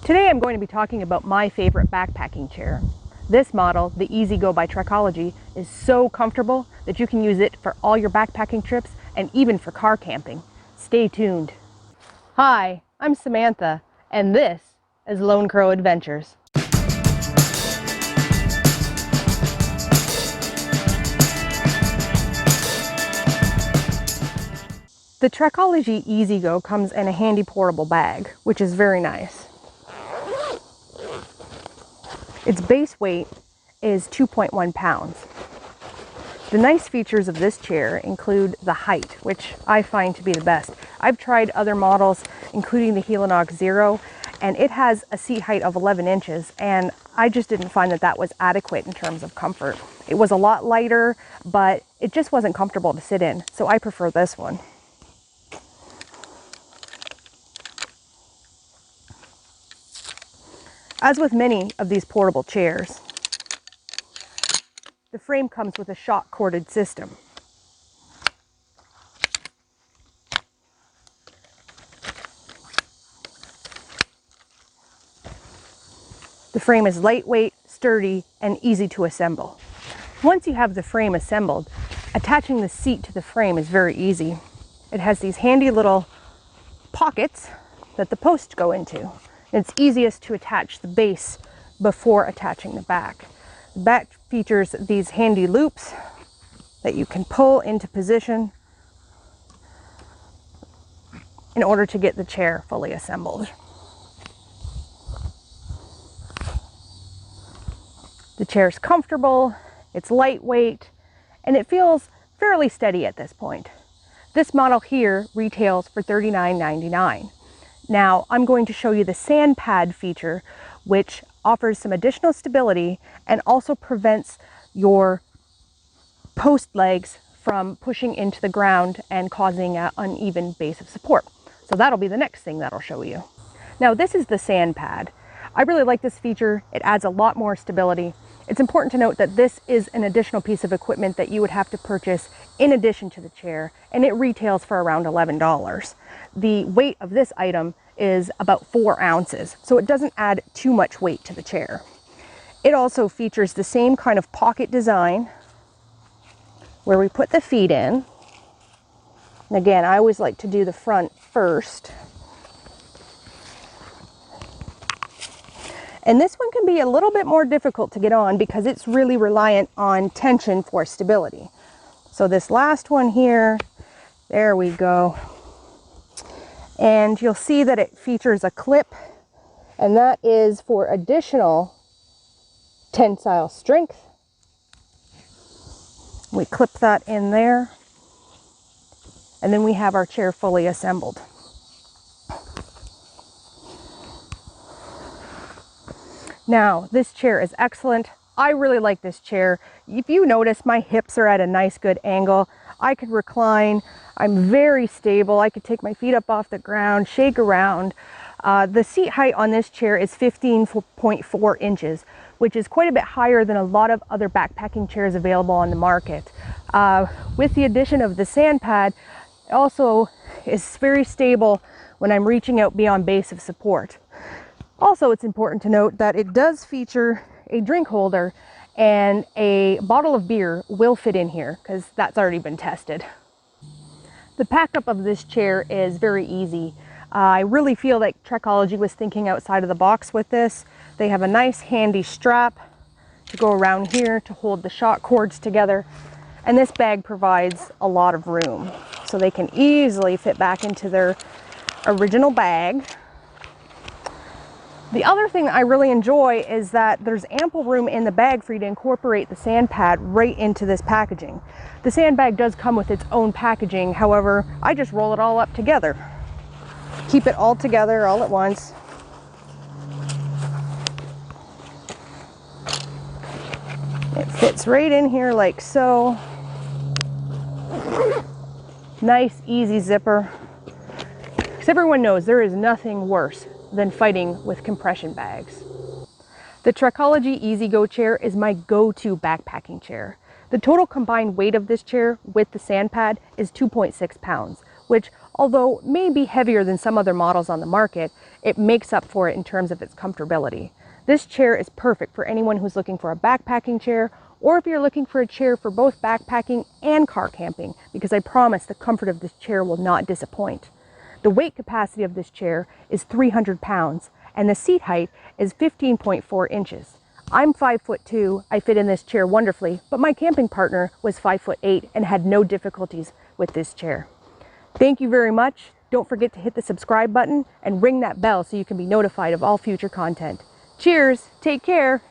Today I'm going to be talking about my favorite backpacking chair. This model, the YIZI Go by Trekology, is so comfortable that you can use it for all your backpacking trips and even for car camping. Stay tuned. Hi, I'm Samantha, and this is Lone Crow Adventures. The Trekology YIZI Go comes in a handy portable bag, which is very nice. Its base weight is 2.1 pounds. The nice features of this chair include the height, which I find to be the best. I've tried other models, including the Helinox Zero, and it has a seat height of 11 inches, and I just didn't find that that was adequate in terms of comfort. It was a lot lighter, but it just wasn't comfortable to sit in, so I prefer this one. As with many of these portable chairs, the frame comes with a shock corded system. The frame is lightweight, sturdy, and easy to assemble. Once you have the frame assembled, attaching the seat to the frame is very easy. It has these handy little pockets that the posts go into. It's easiest to attach the base before attaching the back. The back features these handy loops that you can pull into position in order to get the chair fully assembled. The chair is comfortable, it's lightweight, and it feels fairly steady at this point. This model here retails for $39.99. Now, I'm going to show you the sand pad feature, which offers some additional stability and also prevents your post legs from pushing into the ground and causing an uneven base of support. So that'll be the next thing that I'll show you. Now, this is the sand pad. I really like this feature. It adds a lot more stability. It's important to note that this is an additional piece of equipment that you would have to purchase in addition to the chair, and it retails for around $11. The weight of this item is about 4 ounces, so it doesn't add too much weight to the chair. It also features the same kind of pocket design where we put the feet in. And again, I always like to do the front first. And this one can be a little bit more difficult to get on because it's really reliant on tension for stability. So this last one here, there we go. And you'll see that it features a clip, and that is for additional tensile strength. We clip that in there, and then we have our chair fully assembled. Now, this chair is excellent. I really like this chair. If you notice, my hips are at a nice good angle. I could recline. I'm very stable. I could take my feet up off the ground, shake around. The seat height on this chair is 15.4 inches, which is quite a bit higher than a lot of other backpacking chairs available on the market. With the addition of the sand pad, it also is very stable when I'm reaching out beyond base of support. Also, it's important to note that it does feature a drink holder, and a bottle of beer will fit in here because that's already been tested. The pack up of this chair is very easy. I really feel like Trekology was thinking outside of the box with this. They have a nice handy strap to go around here to hold the shock cords together, and this bag provides a lot of room, so they can easily fit back into their original bag. The other thing that I really enjoy is that there's ample room in the bag for you to incorporate the sand pad right into this packaging. The sandbag does come with its own packaging, however, I just roll it all up together. Keep it all together all at once. It fits right in here like so. Nice, easy zipper. Because everyone knows there is nothing worse than fighting with compression bags. The Trekology YIZI Go chair is my go-to backpacking chair. The total combined weight of this chair with the sand pad is 2.6 pounds, which Although it may be heavier than some other models on the market, it makes up for it in terms of its comfortability. This chair is perfect for anyone who's looking for a backpacking chair, or if you're looking for a chair for both backpacking and car camping, because I promise the comfort of this chair will not disappoint. The weight capacity of this chair is 300 pounds, and the seat height is 15.4 inches. I'm 5'2", I fit in this chair wonderfully, but my camping partner was 5'8" and had no difficulties with this chair. Thank you very much. Don't forget to hit the subscribe button and ring that bell so you can be notified of all future content. Cheers, take care.